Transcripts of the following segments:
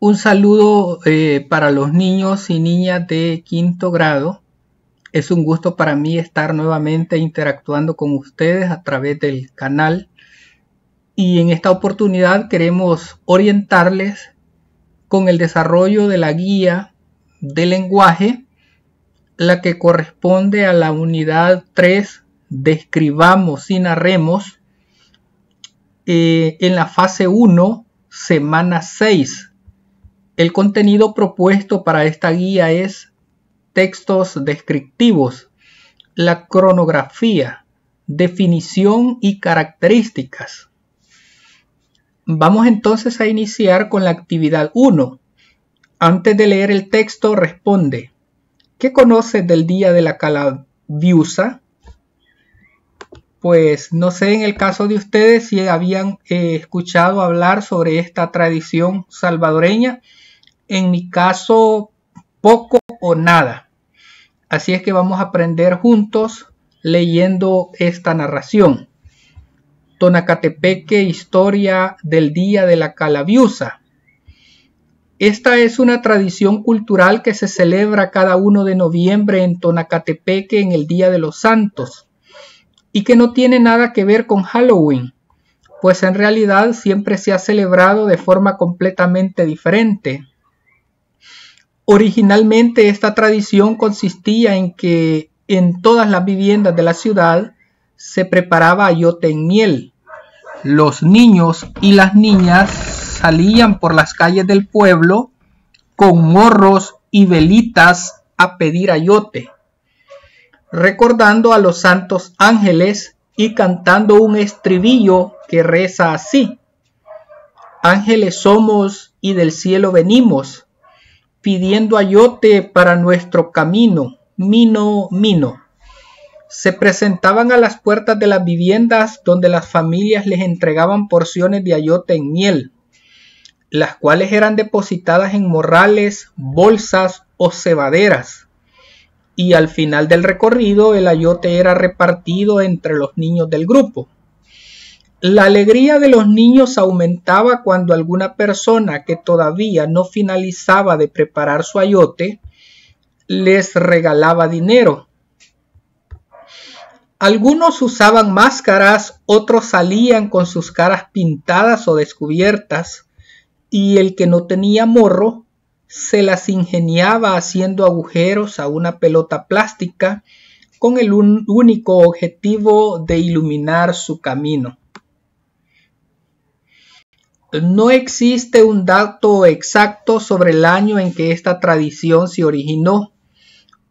Un saludo para los niños y niñas de quinto grado. Es un gusto para mí estar nuevamente interactuando con ustedes a través del canal. Y en esta oportunidad queremos orientarles con el desarrollo de la guía de lenguaje, la que corresponde a la unidad 3, Describamos y narremos, en la fase 1, semana 6. El contenido propuesto para esta guía es textos descriptivos, la cronografía, definición y características. Vamos entonces a iniciar con la actividad 1. Antes de leer el texto, responde: ¿qué conoces del Día de la Calaviusa? Pues no sé en el caso de ustedes si habían escuchado hablar sobre esta tradición salvadoreña. En mi caso, poco o nada. Así es que vamos a aprender juntos leyendo esta narración. Tonacatepeque, historia del Día de la Calaviusa. Esta es una tradición cultural que se celebra cada 1 de noviembre en Tonacatepeque en el Día de los Santos y que no tiene nada que ver con Halloween, pues en realidad siempre se ha celebrado de forma completamente diferente. Originalmente esta tradición consistía en que en todas las viviendas de la ciudad se preparaba ayote en miel. Los niños y las niñas salían por las calles del pueblo con morros y velitas a pedir ayote, recordando a los santos ángeles y cantando un estribillo que reza así: ángeles somos y del cielo venimos, pidiendo ayote para nuestro camino, mino, mino. Se presentaban a las puertas de las viviendas donde las familias les entregaban porciones de ayote en miel, las cuales eran depositadas en morrales, bolsas o cebaderas. Y al final del recorrido el ayote era repartido entre los niños del grupo. La alegría de los niños aumentaba cuando alguna persona que todavía no finalizaba de preparar su ayote les regalaba dinero. Algunos usaban máscaras, otros salían con sus caras pintadas o descubiertas, y el que no tenía morro se las ingeniaba haciendo agujeros a una pelota plástica con el único objetivo de iluminar su camino. No existe un dato exacto sobre el año en que esta tradición se originó,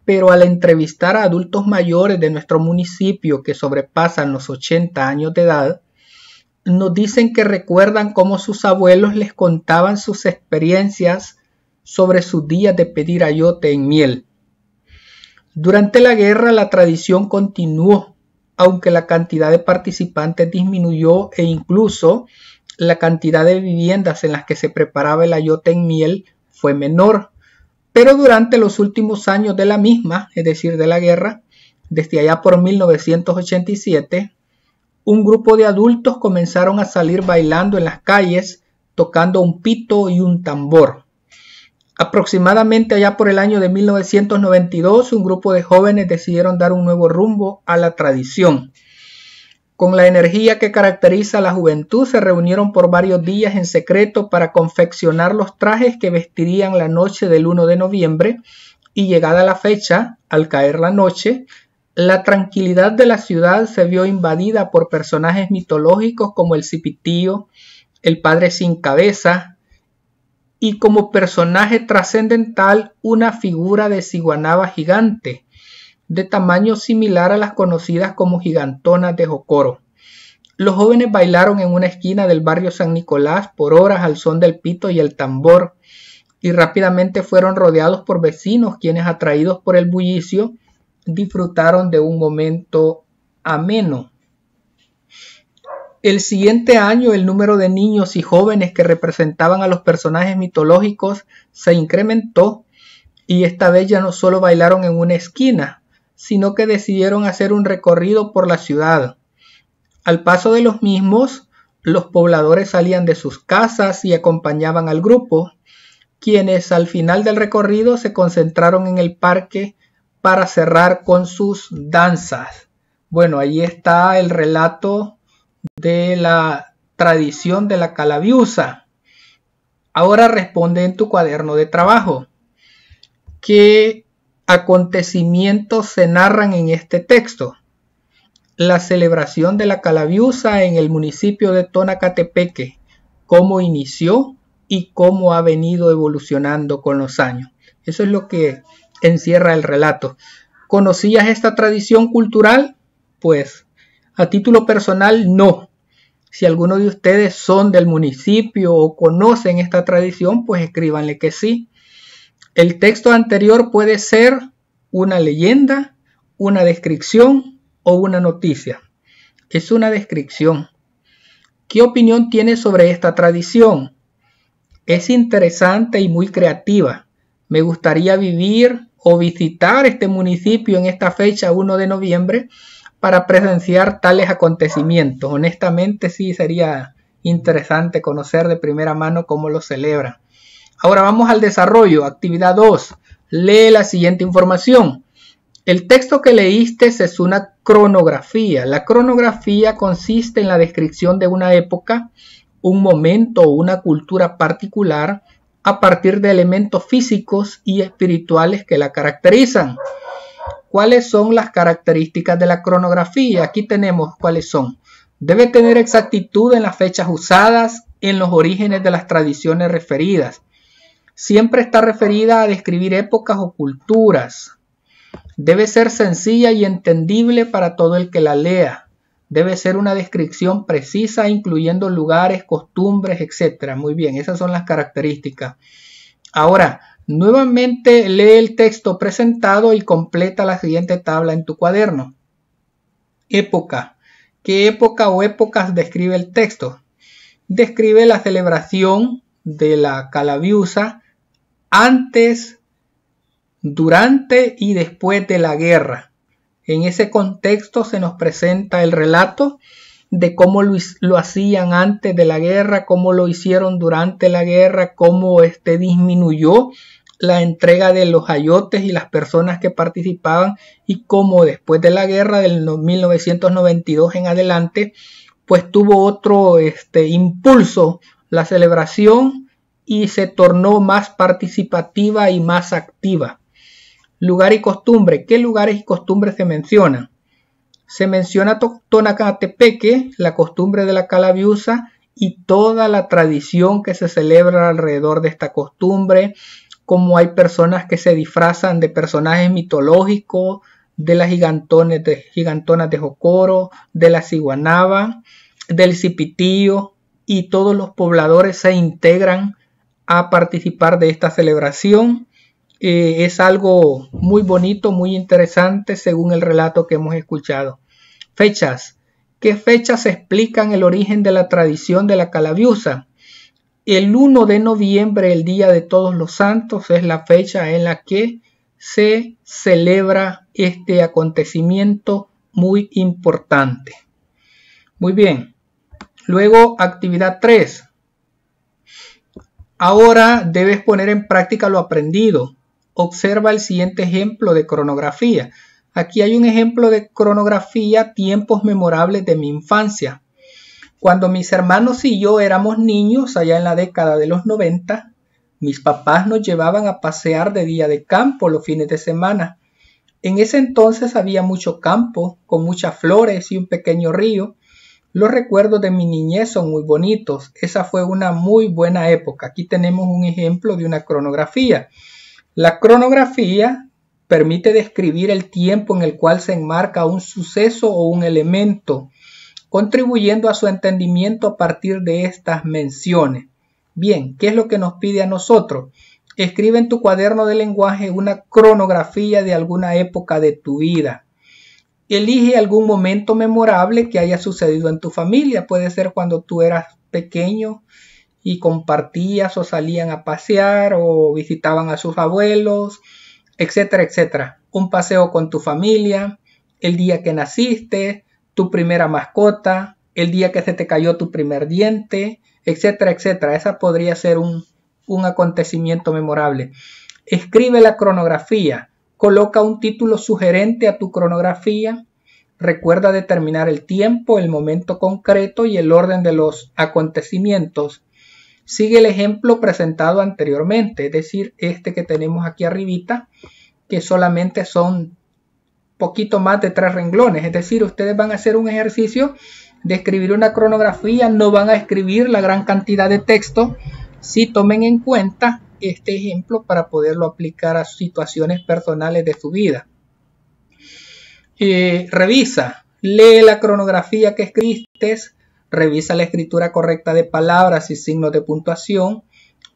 pero al entrevistar a adultos mayores de nuestro municipio que sobrepasan los 80 años de edad, nos dicen que recuerdan cómo sus abuelos les contaban sus experiencias sobre sus días de pedir ayote en miel. Durante la guerra la tradición continuó, aunque la cantidad de participantes disminuyó e incluso la cantidad de viviendas en las que se preparaba el ayote en miel fue menor. Pero durante los últimos años de la misma, es decir, de la guerra, desde allá por 1987, un grupo de adultos comenzaron a salir bailando en las calles, tocando un pito y un tambor. Aproximadamente allá por el año de 1992, un grupo de jóvenes decidieron dar un nuevo rumbo a la tradición. Con la energía que caracteriza a la juventud, se reunieron por varios días en secreto para confeccionar los trajes que vestirían la noche del 1 de noviembre, y llegada la fecha, al caer la noche, la tranquilidad de la ciudad se vio invadida por personajes mitológicos como el Cipitío, el Padre Sin Cabeza, y como personaje trascendental una figura de ciguanaba gigante, de tamaño similar a las conocidas como gigantonas de Jocoro. Los jóvenes bailaron en una esquina del barrio San Nicolás por horas al son del pito y el tambor, y rápidamente fueron rodeados por vecinos quienes, atraídos por el bullicio, disfrutaron de un momento ameno. El siguiente año el número de niños y jóvenes que representaban a los personajes mitológicos se incrementó, y esta vez ya no solo bailaron en una esquina, sino que decidieron hacer un recorrido por la ciudad. Al paso de los mismos, los pobladores salían de sus casas y acompañaban al grupo, quienes al final del recorrido se concentraron en el parque para cerrar con sus danzas. Bueno, ahí está el relato de la tradición de la Calaviusa. Ahora responde en tu cuaderno de trabajo. ¿Qué acontecimientos se narran en este texto? La celebración de la Calaviusa en el municipio de Tonacatepeque, cómo inició y cómo ha venido evolucionando con los años. Eso es lo que encierra el relato. ¿Conocías esta tradición cultural? Pues a título personal no. Si alguno de ustedes son del municipio o conocen esta tradición, pues escríbanle que sí. El texto anterior puede ser una leyenda, una descripción o una noticia. Es una descripción. ¿Qué opinión tienes sobre esta tradición? Es interesante y muy creativa. Me gustaría vivir o visitar este municipio en esta fecha 1 de noviembre para presenciar tales acontecimientos. Honestamente sí sería interesante conocer de primera mano cómo lo celebran. Ahora vamos al desarrollo. Actividad 2. Lee la siguiente información. El texto que leíste es una cronografía. La cronografía consiste en la descripción de una época, un momento o una cultura particular a partir de elementos físicos y espirituales que la caracterizan. ¿Cuáles son las características de la cronografía? Aquí tenemos cuáles son. Debe tener exactitud en las fechas usadas, en los orígenes de las tradiciones referidas. Siempre está referida a describir épocas o culturas. Debe ser sencilla y entendible para todo el que la lea. Debe ser una descripción precisa, incluyendo lugares, costumbres, etc. Muy bien, esas son las características. Ahora, nuevamente lee el texto presentado y completa la siguiente tabla en tu cuaderno. Época. ¿Qué época o épocas describe el texto? Describe la celebración de la Calaviusa antes, durante y después de la guerra. En ese contexto se nos presenta el relato de cómo lo hacían antes de la guerra, cómo lo hicieron durante la guerra, cómo disminuyó la entrega de los ayotes y las personas que participaban y cómo después de la guerra del 1992 en adelante pues tuvo otro impulso la celebración y se tornó más participativa y más activa. Lugar y costumbre. ¿Qué lugares y costumbres se mencionan? Se menciona Tonacatepeque, la costumbre de la Calaviusa y toda la tradición que se celebra alrededor de esta costumbre, como hay personas que se disfrazan de personajes mitológicos, de las gigantonas de Jocoro, de la ciguanaba, del cipitío, y todos los pobladores se integran a participar de esta celebración. Es algo muy bonito, muy interesante según el relato que hemos escuchado. Fechas. ¿Qué fechas explican el origen de la tradición de la Calaviusa? El 1 de noviembre, el Día de Todos los Santos, es la fecha en la que se celebra este acontecimiento muy importante. Muy bien. Luego, actividad 3. Ahora debes poner en práctica lo aprendido. Observa el siguiente ejemplo de cronografía. Aquí hay un ejemplo de cronografía, tiempos memorables de mi infancia. Cuando mis hermanos y yo éramos niños, allá en la década de los 90, mis papás nos llevaban a pasear de día de campo los fines de semana. En ese entonces había mucho campo, con muchas flores y un pequeño río. Los recuerdos de mi niñez son muy bonitos. Esa fue una muy buena época. Aquí tenemos un ejemplo de una cronografía. La cronografía permite describir el tiempo en el cual se enmarca un suceso o un elemento, contribuyendo a su entendimiento a partir de estas menciones. Bien, ¿qué es lo que nos pide a nosotros? Escribe en tu cuaderno de lenguaje una cronografía de alguna época de tu vida. Elige algún momento memorable que haya sucedido en tu familia. Puede ser cuando tú eras pequeño y compartías o salían a pasear o visitaban a sus abuelos, etcétera, etcétera. Un paseo con tu familia, el día que naciste, tu primera mascota, el día que se te cayó tu primer diente, etcétera, etcétera. Esa podría ser un un acontecimiento memorable. Escribe la cronografía. Coloca un título sugerente a tu cronografía. Recuerda determinar el tiempo, el momento concreto y el orden de los acontecimientos. Sigue el ejemplo presentado anteriormente, es decir, este que tenemos aquí arribita, que solamente son poquito más de 3 renglones. Es decir, ustedes van a hacer un ejercicio de escribir una cronografía, no van a escribir la gran cantidad de texto. Sí, tomen en cuenta este ejemplo para poderlo aplicar a situaciones personales de su vida. Revisa, lee la cronografía que escribiste, revisa la escritura correcta de palabras y signos de puntuación,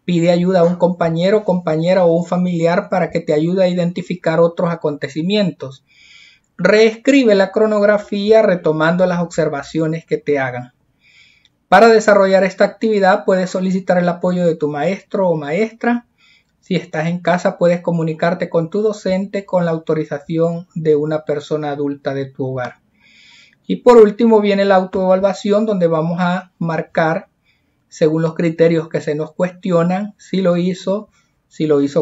pide ayuda a un compañero, compañera o un familiar para que te ayude a identificar otros acontecimientos. Reescribe la cronografía retomando las observaciones que te hagan. Para desarrollar esta actividad puedes solicitar el apoyo de tu maestro o maestra. Si estás en casa puedes comunicarte con tu docente con la autorización de una persona adulta de tu hogar. Y por último viene la autoevaluación, donde vamos a marcar según los criterios que se nos cuestionan si lo hizo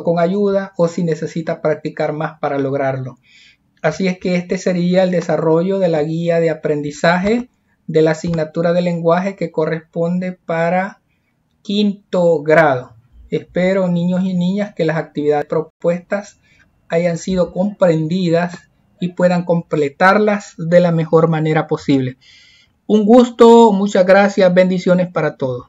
con ayuda o si necesita practicar más para lograrlo. Así es que este sería el desarrollo de la guía de aprendizaje de la asignatura de lenguaje que corresponde para 5º grado. Espero, niños y niñas, que las actividades propuestas hayan sido comprendidas y puedan completarlas de la mejor manera posible. Un gusto, muchas gracias, bendiciones para todos.